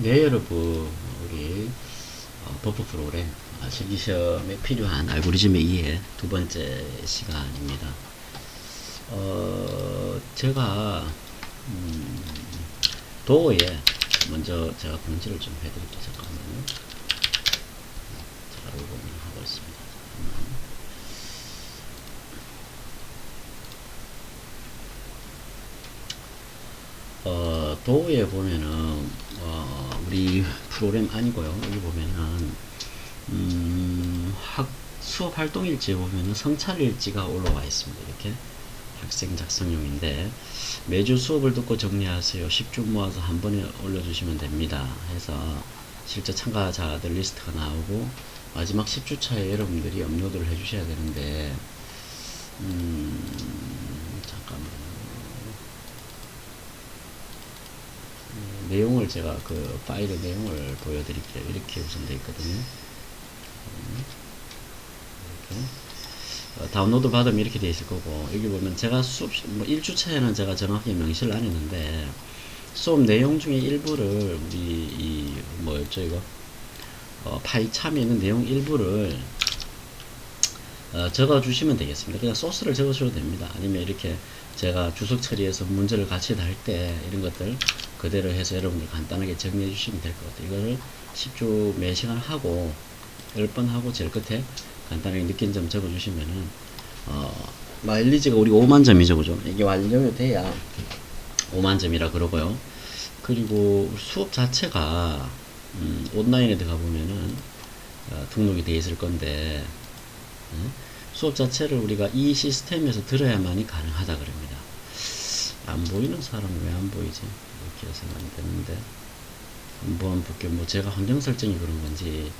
네, 여러분, 우리 버프 프로그램 실기시험에 필요한 알고리즘의 이해 두 번째 시간입니다. 제가 도어에 먼저 제가 공지를 좀 해드릴게요. 잠깐만요. 제가 로그인 하고 있습니다. 도어에 보면은 우리 프로그램 아니고요. 여기 보면은 수업 활동일지에 보면은 성찰일지가 올라와 있습니다. 이렇게 학생 작성용인데 매주 수업을 듣고 정리하세요. 10주 모아서 한 번에 올려주시면 됩니다. 해서 실제 참가자들 리스트가 나오고 마지막 10주 차에 여러분들이 업로드를 해주셔야 되는데 잠깐만요. 내용을 제가 그 파일의 내용을 보여드릴게요. 이렇게 우선 되어 있거든요. 이렇게. 다운로드 받으면 이렇게 되어 있을 거고, 여기 보면 제가 수업, 뭐 1주차에는 제가 정확히 명시를 안 했는데, 수업 내용 중에 일부를, 우리, 뭐였죠, 이거? 파이 참에 있는 내용 일부를, 적어 주시면 되겠습니다. 그냥 소스를 적어 주셔도 됩니다. 아니면 이렇게 제가 주석 처리해서 문제를 같이 달 때, 이런 것들 그대로 해서 여러분들 간단하게 정리해 주시면 될 것 같아요. 이거를 10주 매 시간 하고, 10번 하고, 제일 끝에 간단하게 느낀 점 적어 주시면은, 마일리지가 우리 5만 점이죠, 그죠? 이게 완료가 돼야 5만 점이라 그러고요. 그리고 수업 자체가, 온라인에 들어가 보면은, 등록이 돼 있을 건데, 수업 자체를 우리가 이 시스템에서 들어야만이 가능하다 그럽니다. 안 보이는 사람은 왜 안 보이지? 이렇게 생각이 드는데, 한번 볼게요. 뭐 제가 환경 설정이 그런 건지,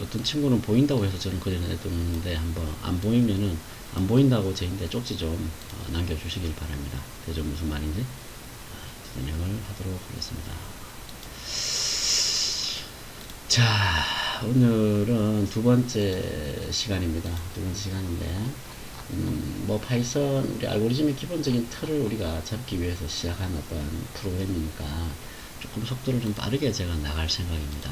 어떤 친구는 보인다고 해서 저는 그전에 냈는데 한번 안 보이면은 안 보인다고 제인데 쪽지 좀 남겨주시길 바랍니다. 대체 무슨 말인지 진행을 하도록 하겠습니다. 자, 오늘은 두 번째 시간입니다. 두 번째 시간인데, 뭐 파이썬 우리 알고리즘의 기본적인 틀을 우리가 잡기 위해서 시작한 어떤 프로그램이니까 조금 속도를 좀 빠르게 제가 나갈 생각입니다.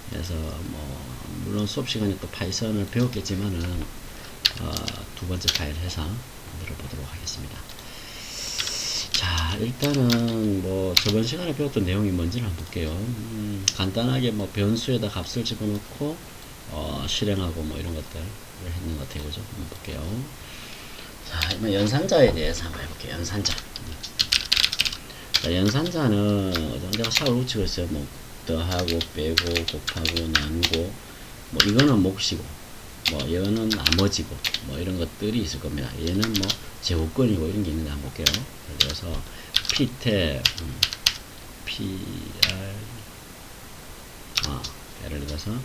그래서 뭐 물론 수업 시간에 또 파이썬을 배웠겠지만은 두 번째 파일 해서 들어보도록 하겠습니다. 자, 일단은 뭐 저번 시간에 배웠던 내용이 뭔지를 한번 볼게요. 간단하게 뭐 변수에다 값을 집어넣고 실행하고 뭐 이런 것들을 했는 것 같아요. 그죠? 한번 볼게요. 자, 이번 연산자에 대해서 한번 해볼게요. 연산자. 자, 연산자는 제가 샤워를 붙이고 있어요. 뭐 더하고 빼고 곱하고 나누고 뭐 이거는 몫이고 뭐 이거는 나머지고 뭐 이런 것들이 있을 겁니다. 얘는 뭐 제곱권이고 이런 게 있는데 한번 볼게요. 그래서 p탭 pr 예를 들어서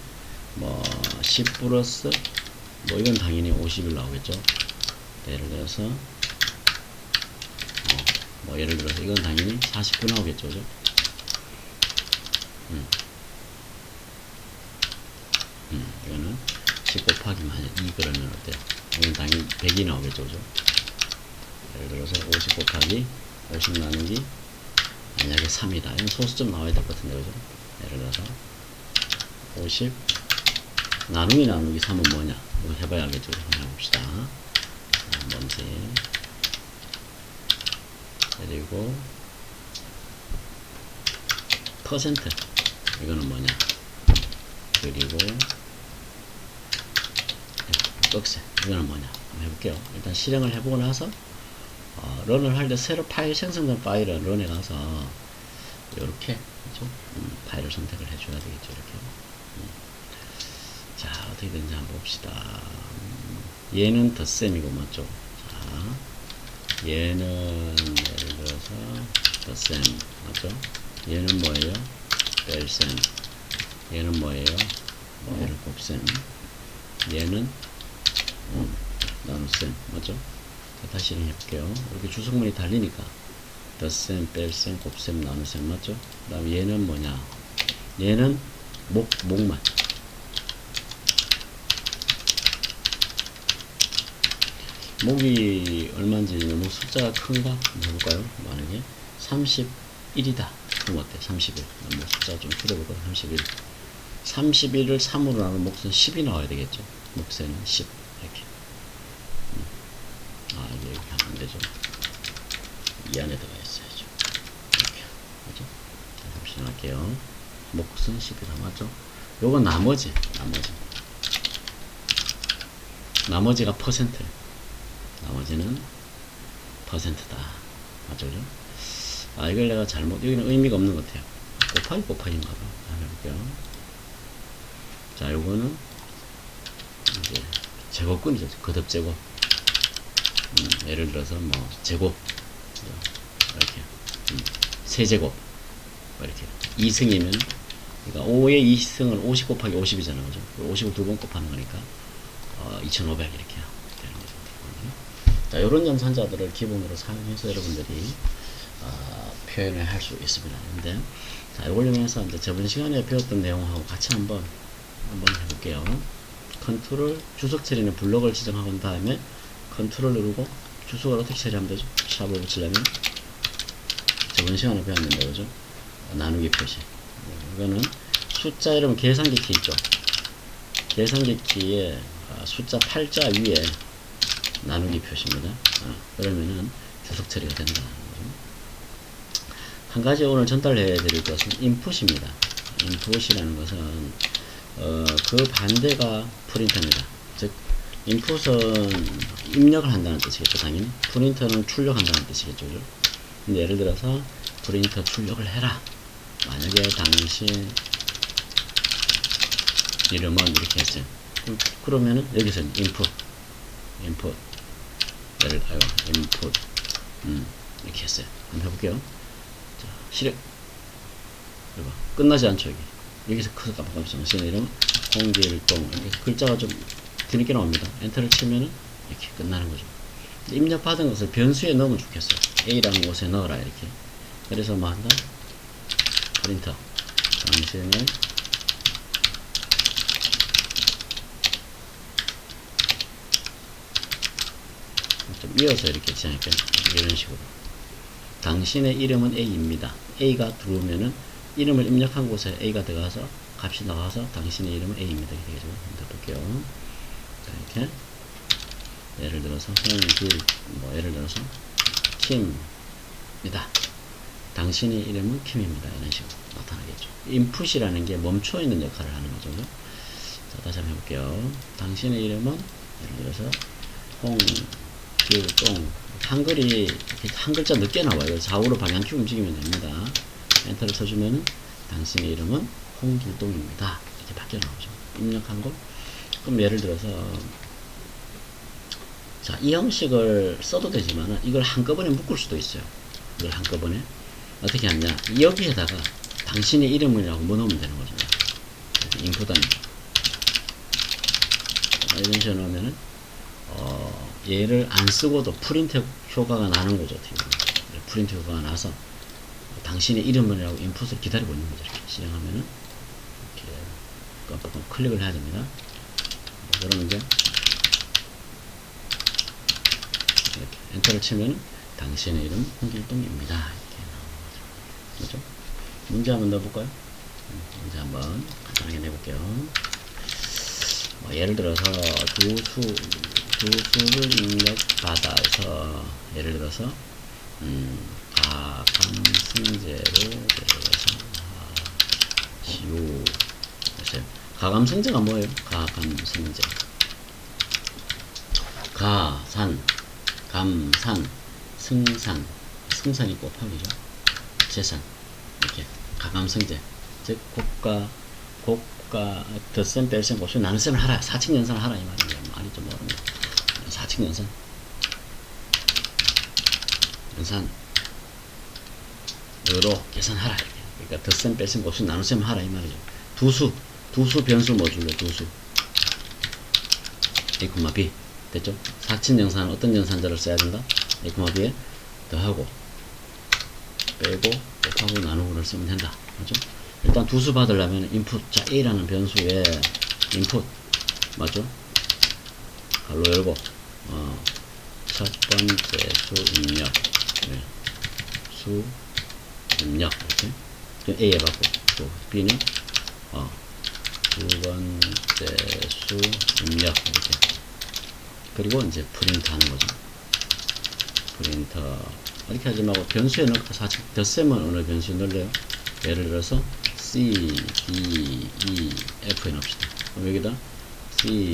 뭐 10 플러스 뭐 이건 당연히 50일 나오겠죠. 예를 들어서 뭐 예를 들어서 이건 당연히 49 나오겠죠. 그죠? 이거는 10 곱하기 만약 2 그러면 어때요? 이건 당연히 100이 나오겠죠. 그죠? 예를 들어서 50 곱하기 50 나누기 만약에 3이다. 이건 소수점 나와야 될 것 같은데, 그죠? 예를 들어서 50 나누기 3은 뭐냐? 이거 해봐야 알겠죠? 한번 해봅시다. 뭔지. 그리고 퍼센트 이거는 뭐냐? 그리고 꺽쇠 이거는 뭐냐? 한번 해볼게요. 일단 실행을 해보고 나서 런을 할 때 새로 파일 생성된 파일은 런에 가서 이렇게 그렇죠? 파일을 선택을 해줘야 되겠죠. 이렇게. 자, 어떻게 되는지 한번 봅시다. 얘는 덧셈이고 맞죠? 자, 얘는 예를 들어서 덧셈 맞죠? 얘는 뭐예요? 뺄셈. 얘는 뭐예요? 얘는 곱셈. 얘는 나눗셈 맞죠? 다시 실행해볼게요. 이렇게 주석문이 달리니까 덧셈, 뺄셈, 곱셈, 나눗셈 맞죠? 그 다음 얘는 뭐냐? 얘는 목만 목이 얼마인지 너무 숫자가 큰가? 한번 해볼까요? 만약에 31이다. 그럼 어때? 31. 뭐 숫자 좀 줄여볼까? 31. 31을 3으로 나누면 목수는 10이 나와야 되겠죠. 목세는 10. 이렇게. 이게 이렇게 하면 안 되죠. 이 안에 들어가 있어야죠. 이렇게. 그죠? 다시 할게요. 목수는 10이다. 맞죠? 요건 나머지가 퍼센트. 나머지는 퍼센트다. 맞죠? 그죠? 이걸 내가 잘못, 여기는 의미가 없는 것 같아요. 곱하기인가 봐. 한번 해볼게요. 자, 요거는 이제 제곱근이죠. 거듭제곱. 예를 들어서 뭐 제곱 이렇게 세제곱 이렇게 2승이면 그러니까 5의 2승은 50 곱하기 50이잖아요. 그죠? 50을 두 번 곱하는 거니까 2500 이렇게 되는 거죠. 자, 요런 연산자들을 기본으로 사용해서 여러분들이 표현을 할 수 있습니다. 근데 자, 요걸 이용해서 이제 저번 시간에 배웠던 내용하고 같이 한번 해볼게요. 컨트롤 주석 처리는 블록을 지정하고 다음에 컨트롤 누르고 주석을 어떻게 처리하면 되죠? 샵을 붙이려면 저번 시간에 배웠는데 그죠? 나누기 표시. 이거는 숫자 이름 계산기 키 있죠? 계산기 키에 숫자 8자 위에 나누기 표시입니다. 그러면은 주석 처리가 된다. 한 가지 오늘 전달해 드릴 것은 인풋입니다. 인풋이라는 것은 그 반대가 프린터입니다. 즉 인풋은 입력을 한다는 뜻이겠죠. 당연히 프린터는 출력한다는 뜻이겠죠. 근데 예를 들어서 프린터 출력을 해라. 만약에 당신 이름은 이렇게 했어요. 그러면은 여기서는 인풋 인풋 이렇게 했어요. 한번 해볼게요. 자, 실행. 이거 끝나지 않죠. 여기서 커서 깜빡깜빡 쓰는 이름 홍길동 이렇게 글자가 좀 뒤늦게 나옵니다. 엔터를 치면은 이렇게 끝나는 거죠. 입력받은 것을 변수에 넣으면 좋겠어요. A라는 곳에 넣어라 이렇게. 그래서 뭐 한다? 프린터 당신의 좀 이어서 이렇게 지정할게요. 이런 식으로 당신의 이름은 A입니다. A가 들어오면은 이름을 입력한 곳에 A가 들어가서 값이 나와서 당신의 이름은 A입니다. 이렇게 되죠. 한번 볼게요. 자, 이렇게 예를 들어서 예를 들어서 킴이다. 당신의 이름은 킴입니다. 이런 식으로 나타나겠죠. 인풋이라는 게 멈춰 있는 역할을 하는 거죠. 자, 다시 한번 해볼게요. 당신의 이름은 예를 들어서 홍길동. 한글이 이렇게 한 글자 늦게 나와요. 좌우로 방향키 움직이면 됩니다. 엔터를 쳐주면 당신의 이름은 홍길동입니다. 이렇게 바뀌어 나오죠. 입력한 거. 그럼 예를 들어서 자, 이 형식을 써도 되지만 이걸 한꺼번에 묶을 수도 있어요. 이걸 한꺼번에 어떻게 하냐, 여기에다가 당신의 이름이라고 뭐 넣으면 되는 거죠. 인풋은 이런 식으로 넣으면은 얘를 안 쓰고도 프린트 효과가 나는 거죠. 프린트 효과가 나서 당신의 이름이라고 인풋을 기다리고 있는 거죠. 이렇게 실행하면은 이렇게 깜빡 클릭을 해야 됩니다. 그러면 이제 이렇게 엔터를 치면 당신의 이름 홍길동입니다. 이렇게 나오는 거죠. 그렇죠? 문제 한번 넣어볼까요? 문제 한번 간단하게 내볼게요. 예를 들어서 두수를 입력받아서 예를 들어서 가감승제로 들어가서 가감승제가 뭐예요? 가감승제 가산 감산 승산이 곱하기죠. 재산 이렇게 가감승제 즉 곱과 덧셈 뺄셈 곱셈 나눗셈을 하라. 사칙연산을 하라 이 말이에요. 말이 좀 어렵네요. 사칙연산 연산으로 계산하라. 그러니까 덧셈 뺄셈 곱셈 나눗셈 하라 이 말이죠. 두수 변수 뭐 줄래? 두수 A, B 됐죠? 사칙연산은 어떤 연산자를 써야 된다? A, B에 더하고 빼고 곱하고 나누고를 쓰면 된다. 맞죠? 일단 두수 받으려면 인풋 자 A라는 변수에 인풋 맞죠? 갈로 열고 첫 번째 수 입력 이렇게 A 해봤고, 또 B는 두 번째 수 입력 이렇게. 그리고 이제 프린트 하는 거죠. 프린터 이렇게 하지 말고 변수에 넣고 사실 덧셈은 어느 변수에 넣을래요? 예를 들어서 C, D, E, F에 넣읍시다. 그럼 여기다 C,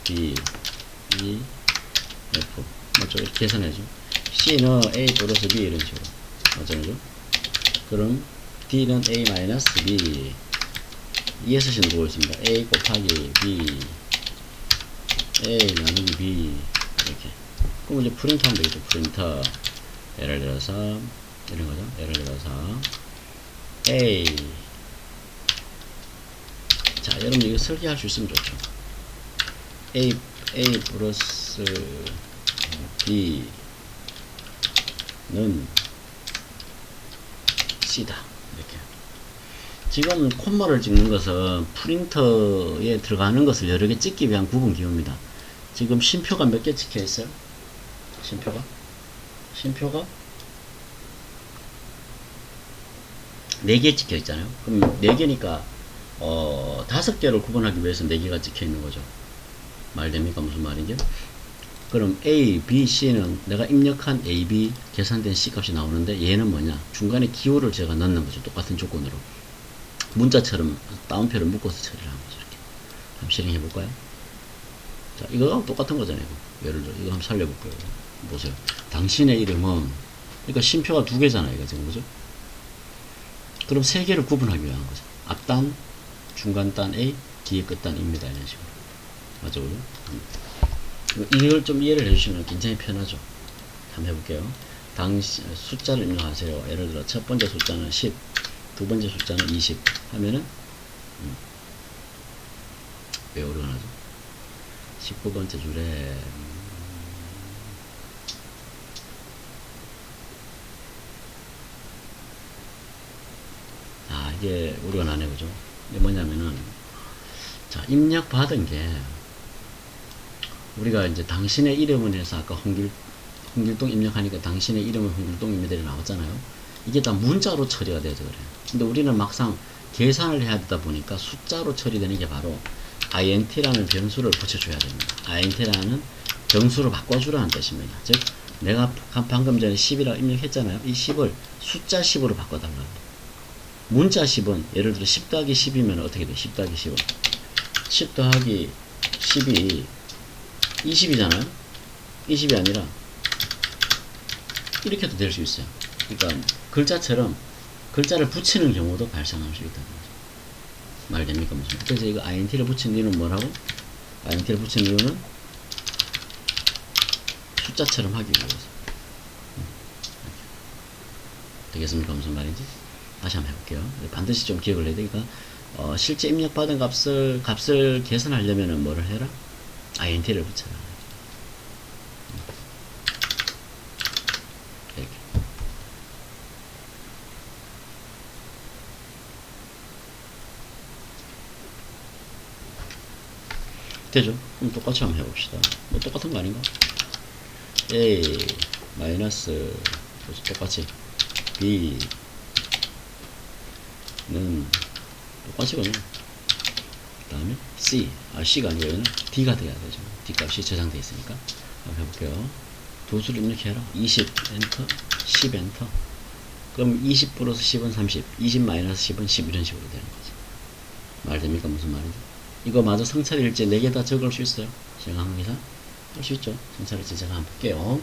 D, E, F 맞죠? 이렇게 계산해줘. C는 A 플러스 B 이런 식으로 맞죠? 그럼 D는 A 마이너스 B E에서 신고 있습니다. A 곱하기 B A 나누기 B 이렇게. 그럼 이제 프린터 하면 되겠죠. 프린터 예를 들어서 이런 거죠. 예를 들어서 A 자 여러분 이거 설계할 수 있으면 좋죠. A 플러스 B는 C다 이렇게. 지금 콤마를 찍는 것은 프린터에 들어가는 것을 여러 개 찍기 위한 구분 기호입니다. 지금 쉼표가 몇 개 찍혀 있어요? 쉼표가 4개 찍혀 있잖아요. 그럼 4개니까 5개를 구분하기 위해서 4개가 찍혀 있는 거죠. 말 됩니까? 무슨 말이죠? 그럼 A, B, C는 내가 입력한 A, B 계산된 C 값이 나오는데 얘는 뭐냐? 중간에 기호를 제가 넣는 거죠. 똑같은 조건으로. 문자처럼 다운표를 묶어서 처리를 하는 거죠. 이렇게. 한번 실행해 볼까요? 자, 이거랑 똑같은 거잖아요. 이거. 예를 들어, 이거 한번 살려볼게요. 보세요. 당신의 이름은, 그러니까 쉼표가 2개잖아요. 이거 지금, 그죠? 그럼 3개를 구분하기 위한 거죠. 앞단, 중간단 A, 뒤에 끝단입니다. 이런 식으로. 맞죠? 그죠? 이걸 좀 이해를 해주시면 굉장히 편하죠. 한번 해볼게요. 숫자를 입력하세요. 예를 들어, 첫 번째 숫자는 10, 두 번째 숫자는 20 하면은, 왜 어려워 하죠? 19번째 줄에, 이게 우리가 나네, 그죠? 이게 뭐냐면은, 자, 입력 받은 게, 우리가 이제 당신의 이름을 해서 아까 홍길동 입력하니까 당신의 이름은 홍길동입니다. 나왔잖아요. 이게 다 문자로 처리가 되죠, 그래. 근데 우리는 막상 계산을 해야 되다 보니까 숫자로 처리되는 게 바로 int라는 변수를 붙여줘야 됩니다. int라는 정수로 바꿔주라는 뜻입니다. 즉, 내가 방금 전에 10이라고 입력했잖아요. 이 10을 숫자 10으로 바꿔달라고. 문자 10은 예를 들어 10 더하기 10이면 어떻게 돼? 10 더하기 10은 10 더하기 10이 20이잖아요. 20이 아니라 이렇게도 될 수 있어요. 그러니까 글자처럼 글자를 붙이는 경우도 발생할 수 있다는 거죠. 말 됩니까? 무슨? 그래서 이거 int를 붙인 이유는 뭐라고? int를 붙인 이유는 숫자처럼 하기 위해서. 되겠습니까? 무슨 말인지? 다시 한번 해볼게요. 반드시 좀 기억을 해야 되니까 실제 입력받은 값을 계산하려면 뭐를 해라? int를 붙여라. 이렇게. 되죠? 그럼 똑같이 한번 해봅시다. 뭐 똑같은 거 아닌가? A 마이너스 똑같이 B는 똑같이거든요. 그 다음에 C가 아니고 여기는 D가 돼야 되죠. D 값이 저장되어 있으니까. 한번 해볼게요. 두 수를 입력해라. 20 엔터, 10 엔터. 그럼 20 플러스 10은 30, 20 마이너스 10은 10 이런 식으로 되는 거죠. 말 됩니까? 무슨 말인지? 이거 마저 성찰일지 4개 다 적을 수 있어요. 시행항공기사 할 수 있죠. 성찰일지 제가 한번 볼게요.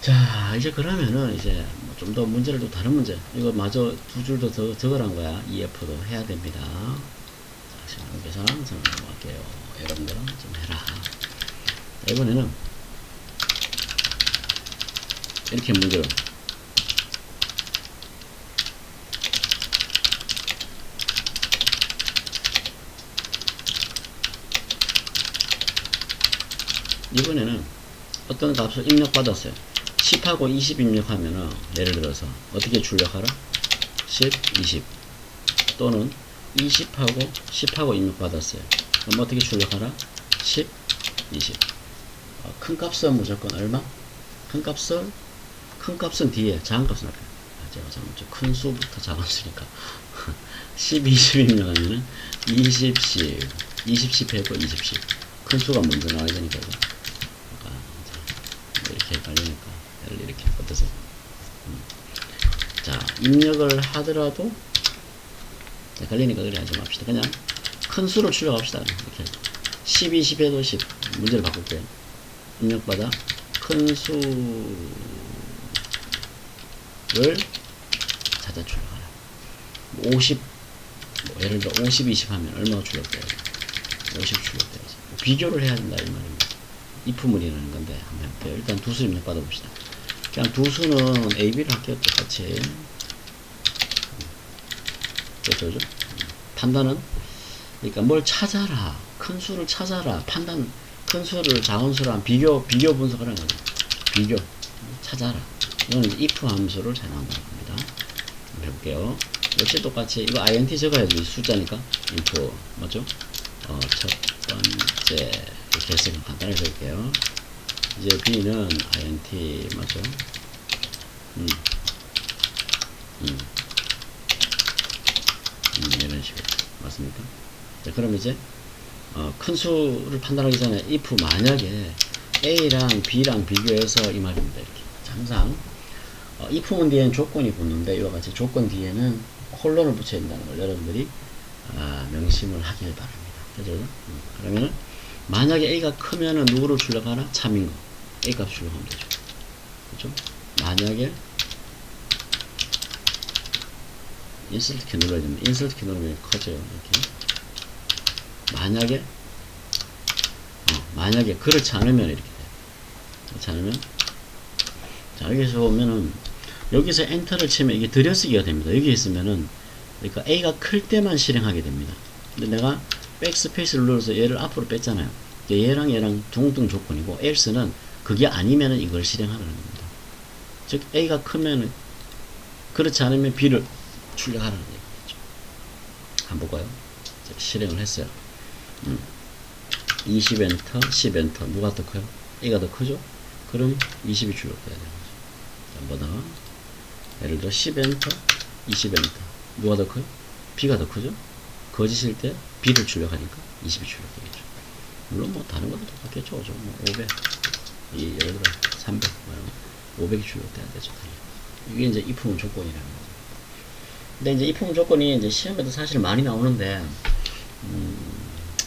자, 이제 그러면은 이제 뭐 좀 더 문제를 또 다른 문제. 이거 마저 두 줄도 더 적으란 거야. EF도 해야 됩니다. 자, 시행항공기사 저는 넘어갈게요. 여러분들은 좀 해라. 자, 이번에는 이렇게 문제를 이번에는 어떤 값을 입력받았어요. 10하고 20 입력하면은 예를 들어서 어떻게 출력하라? 10, 20 또는 20하고 10하고 입력받았어요. 그럼 어떻게 출력하라? 10, 20 큰 값은 무조건 얼마? 큰 값을 큰 값은 뒤에, 작은 값은 앞에. 제가 큰 수부터 작은 수니까. 10, 20 입력하면은 20, 10, 20, 10 해도 20, 10. 큰 수가 먼저 나와야 되니까. 그러니까 이렇게 헷갈리니까. 이렇게. 어떠세요? 자, 입력을 하더라도, 헷갈리니까 그래 하지 맙시다. 그냥 큰 수를 출력합시다. 이렇게. 10, 20 해도 10. 문제를 바꿀게요. 입력받아. 큰 수를 찾아 출력하라. 50, 예를 들어 50, 20 하면 얼마가 출력돼야지? 50 출력돼야지. 비교를 해야 된다, 이 말입니다. if문이라는 건데, 한번 해볼게요. 일단 두 수 입력 받아봅시다. 그냥 두 수는 A, B를 할게요. 똑같이. 그렇죠? 판단은, 그러니까 뭘 찾아라. 큰 수를 찾아라. 판단, 큰 수를 작은 수랑 비교 분석하는 거죠. 비교. 찾아라. 이거는 if 함수를 사용한다는 겁니다. 한번 해볼게요. 역시 똑같이, 이거 int 적어야지. 숫자니까. input. 맞죠? 첫 번째. 이렇게 해서 간단하게 적을게요. 이제 b는 int. 맞죠? 이런 식으로. 맞습니까? 자, 그럼 이제, 큰 수를 판단하기 전에 if 만약에 A랑 B랑 비교해서 이 말입니다. 이렇게. 항상, if문 뒤에는 조건이 붙는데, 이와 같이 조건 뒤에는 콜론을 붙여야 된다는 걸 여러분들이, 명심을 하길 바랍니다. 그죠? 그러면은, 만약에 A가 크면은 누구를 출력하나? 참인 거. A 값 출력하면 되죠. 그죠? 만약에, 인서트 키 눌러야 됩니다. 인서트 키 누르면 커져요. 이렇게. 만약에 그렇지 않으면 이렇게 돼요. 그렇지 않으면, 자, 여기서 보면은, 여기서 엔터를 치면 이게 들여쓰기가 됩니다. 여기 있으면은, 그러니까 A가 클 때만 실행하게 됩니다. 근데 내가 백스페이스를 눌러서 얘를 앞으로 뺐잖아요. 얘랑 얘랑 동등 조건이고, else는 그게 아니면은 이걸 실행하는 겁니다. 즉, A가 크면은, 그렇지 않으면 B를 출력하라는 얘기죠. 한번 볼까요? 실행을 했어요. 20 엔터, 10 엔터. 누가 더 커요? A가 더 크죠? 그럼 20이 출력돼야 되는 거죠. 한 번 더. 예를 들어 10 엔터, 20 엔터. 누가 더 커요? B가 더 크죠? 거짓일 때 B를 출력하니까 20이 출력되겠죠. 물론 뭐 다른 것도 똑같겠죠. 뭐 500, 예를 들어 300, 500이 출력돼야 되죠. 이게 이제 if문 조건이라는 거죠. 근데 이제 if문 조건이 이제 시험에도 사실 많이 나오는데,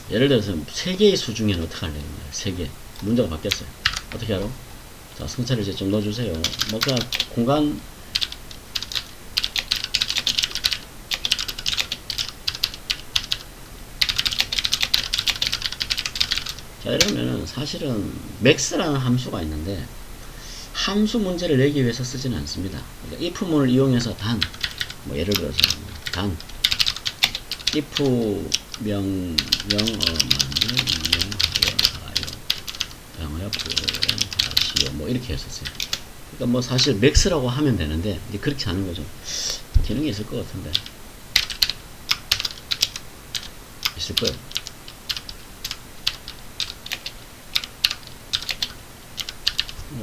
예를 들어서 3개의 수 중에는 어떻게 하려는 거예요? 3개. 문제가 바뀌었어요. 어떻게 하러? 자, 성차를 이제 좀 넣어주세요. 뭔가 공간, 자, 이러면은 사실은 max라는 함수가 있는데, 함수 문제를 내기 위해서 쓰지는 않습니다. 그러니까 if문을 이용해서 뭐 예를 들어서 if 명어만을 명하여 불행하시오. 뭐 이렇게 했었어요. 그러니까 뭐 사실 max라고 하면 되는데, 이제 그렇게 하는 거죠. 기능이 있을 것 같은데. 있을 거예요.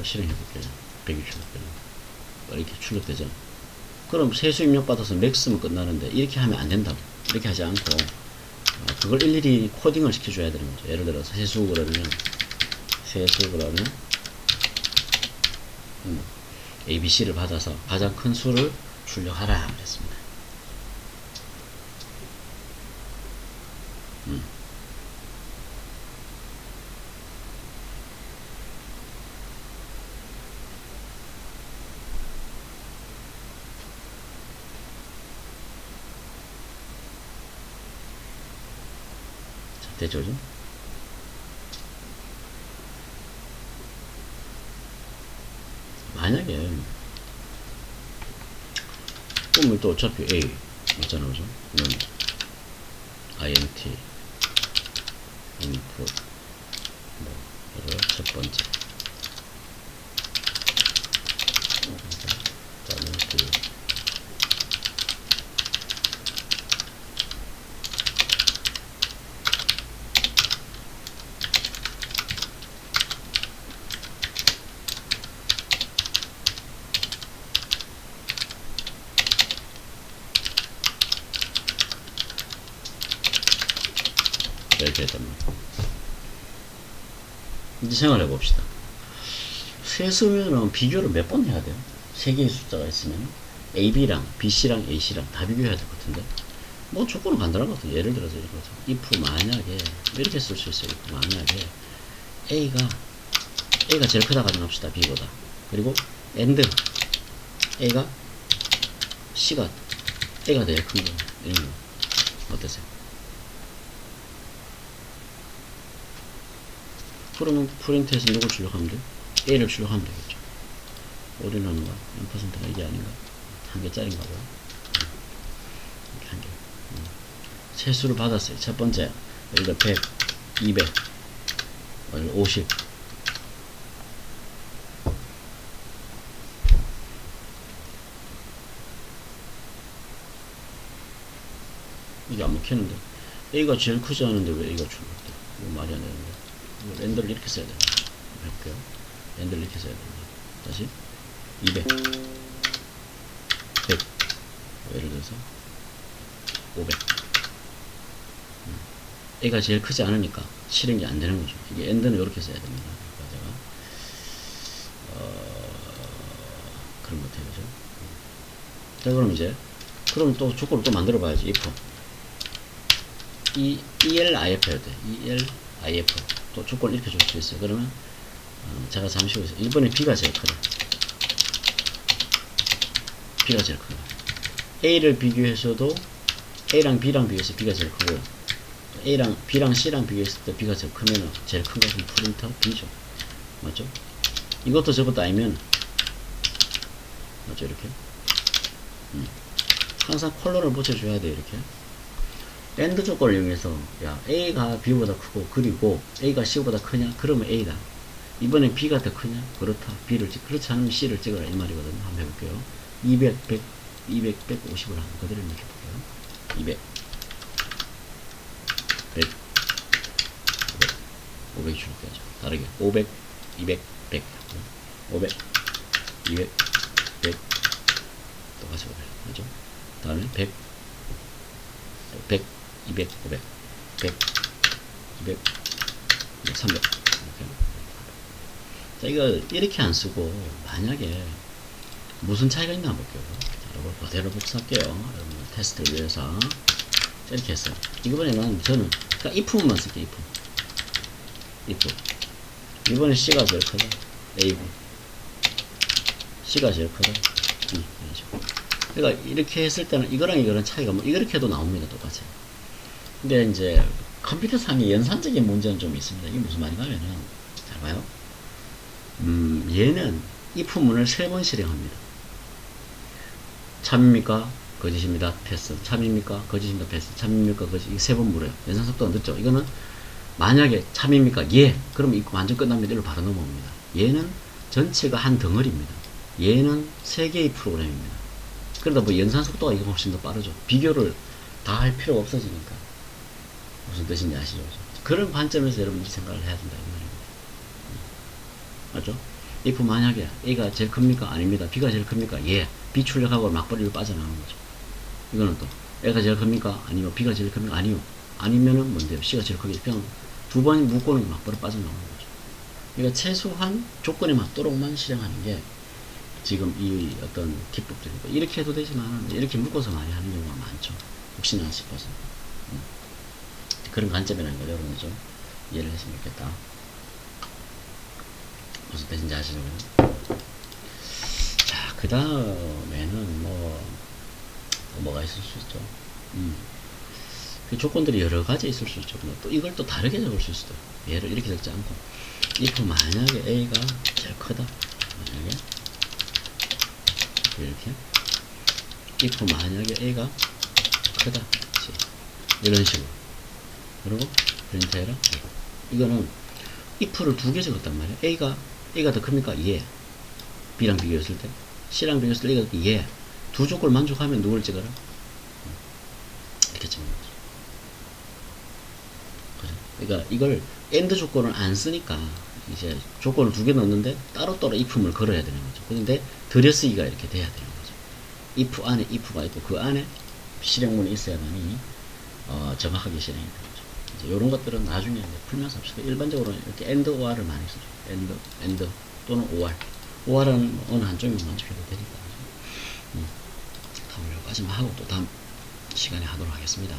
실행해 볼게요. 100이 출력되죠. 이렇게 출력되죠. 그럼 세수 입력 받아서 맥스면 끝나는데, 이렇게 하면 안 된다고. 이렇게 하지 않고, 그걸 일일이 코딩을 시켜줘야 되는 거죠. 예를 들어서 세수 그러면 ABC를 받아서 가장 큰 수를 출력하라 그랬습니다. 됐죠? 만약에 꿈을 또 어차피 A 맞잖아, 그죠? int input 뭐 첫 번째 이렇게 했단 말이에요. 이제 생각해 봅시다. 세수면은 비교를 몇 번 해야 돼요? 세 개의 숫자가 있으면 AB랑 BC랑 AC랑 다 비교해야 될 것 같은데, 뭐 조건은 간단한 것 같아요. 예를 들어서 이렇게 하죠. if 만약에 이렇게 쓸 수 있어요. if 만약에 A가 제일 크다 가정합시다. B보다. 그리고 and A가 C가 A가 제일 큰 거. 이런 거 어떠세요? 그러면 프린트에서 누굴 출력하면 돼? A를 출력하면 되겠죠. 올인하는 거, %가 이게 아닌가? 한 개짜리인가 봐요. 이렇게 한 개. 세수를 받았어요. 첫 번째, 예를 들어 100, 200, 50. 이게 안 먹히는데. A가 제일 크지 않은데 왜 A가 출력돼? 이거 말이 안 되는데. 이거 랜더를 이렇게 써야 됩니다. 해볼게요. 랜더를 이렇게 써야 됩니다. 다시. 200, 100, 예를 들어서 500. A가 제일 크지 않으니까 실행이 안 되는 거죠. 이게 end는 이렇게 써야 됩니다. 그러니까 제가 그런 것 같아요, 그죠? 자, 그럼 이제 그럼 또 조건을 또 만들어 봐야지. if ELIF 해야 돼. ELIF 또 조건을 이렇게 줄 수 있어요. 그러면 제가 잠시 후에 1번에 B가 제일 크다. B가 제일 크다. A를 비교해서도 A랑 B랑 비교해서 B가 제일 크고, A랑 B랑 C랑 비교했을 때 B가 제일 크면 제일 큰 것은 프린터 B죠. 맞죠? 이것도 저것도 아니면 맞죠? 이렇게 항상 컬러를 붙여줘야 돼. 이렇게 AND 조건을 이용해서 야 A가 B보다 크고 그리고 A가 C보다 크냐? 그러면 A다. 이번엔 B가 더 크냐? 그렇다. B를 찍. 그렇지 않으면 C를 찍어라 이 말이거든요. 한번 해볼게요. 200, 100, 200, 150을 한번 그대로 입력해볼게요. 200, 100, 500 출력해야죠. 다르게 500, 200, 100, 500, 200, 100, 또 같이 500, 그죠? 다음에 100, 100, 200, 500, 100, 200, 300. 이렇게. 자, 이거 이렇게 안 쓰고 만약에 무슨 차이가 있나 볼게요. 자, 여러분 그대로 복사할게요. 여러분 테스트를 위해서 이렇게 했어요. 이번에는 저는 그러니까 if만 쓸게요. if 이번에 C가 제일 크다. A고 C가 제일 크다. 그러니까 이렇게 했을 때는 이거랑 이거랑 차이가 뭐 이렇게 해도 나옵니다. 똑같이. 근데 이제 컴퓨터상의 연산적인 문제는 좀 있습니다. 이게 무슨 말인가 하면은 잘 봐요. 얘는 if 문을 3번 실행합니다. 참입니까? 거짓입니다. 패스. 참입니까? 거짓입니다. 패스. 참입니까? 거짓. 이거 3번 물어요. 연산 속도가 늦죠. 이거는 만약에 참입니까? 예. 그러면 이거 완전 끝납니다. 이리로 바로 넘어옵니다. 얘는 전체가 한 덩어리입니다. 얘는 3개의 프로그램입니다. 그러다 뭐 연산 속도가 이거 훨씬 더 빠르죠. 비교를 다 할 필요가 없어지니까. 무슨 뜻인지 아시죠? 그런 관점에서 여러분들이 생각을 해야 된다. 이 말입니다. 맞죠? if 만약에 A가 제일 큽니까? 아닙니다. B가 제일 큽니까? 예. B 출력하고 막버리로 빠져나가는 거죠. 이거는 또 A가 제일 큽니까? 아니요. B가 제일 큽니까? 아니요. 아니면은 뭔데요? C가 제일 크게 그냥 두 번 묶고는 막버리 빠져나가는 거죠. 그러니까 최소한 조건에 맞도록만 실행하는 게 지금 이 어떤 기법들이고, 이렇게 해도 되지만 이렇게 묶어서 많이 하는 경우가 많죠. 혹시나 싶어서. 그런 관점이라는 걸 여러분이 좀 이해를 했으면 좋겠다. 무슨 뜻인지 아시죠? 자, 그 다음에는 뭐가 있을 수 있죠? 그 조건들이 여러 가지 있을 수 있죠. 또 이걸 또 다르게 적을 수 있어요. 얘를 이렇게 적지 않고, if 만약에 A가 제일 크다. 만약에 이렇게 if 만약에 A가 크다. 이런 식으로. 그리고 프린트해라. 이거는 if를 2개 적었단 말이에요. A가 더 큽니까? 예. B랑 비교했을 때, C랑 비교했을 때 A가 더 예. 두 조건을 만족하면 누굴 찍어라? 이렇게 찍는 거죠. 그죠? 그러니까 이걸 AND 조건을 안 쓰니까 이제 조건을 2개 넣었는데 따로따로 if문을 걸어야 되는 거죠. 그런데 들여쓰기가 이렇게 돼야 되는 거죠. if 안에 if가 있고 그 안에 실행문이 있어야만이 정확하게 실행이 되는 거죠. 이제 이런 것들은 나중에 이제 풀면서 합시다. 일반적으로 이렇게 AND OR을 많이 쓰죠. AND 또는 OR. OR은 어느 한쪽만 만족해도 되니까. 답을 여기까지만 하고 또 다음 시간에 하도록 하겠습니다.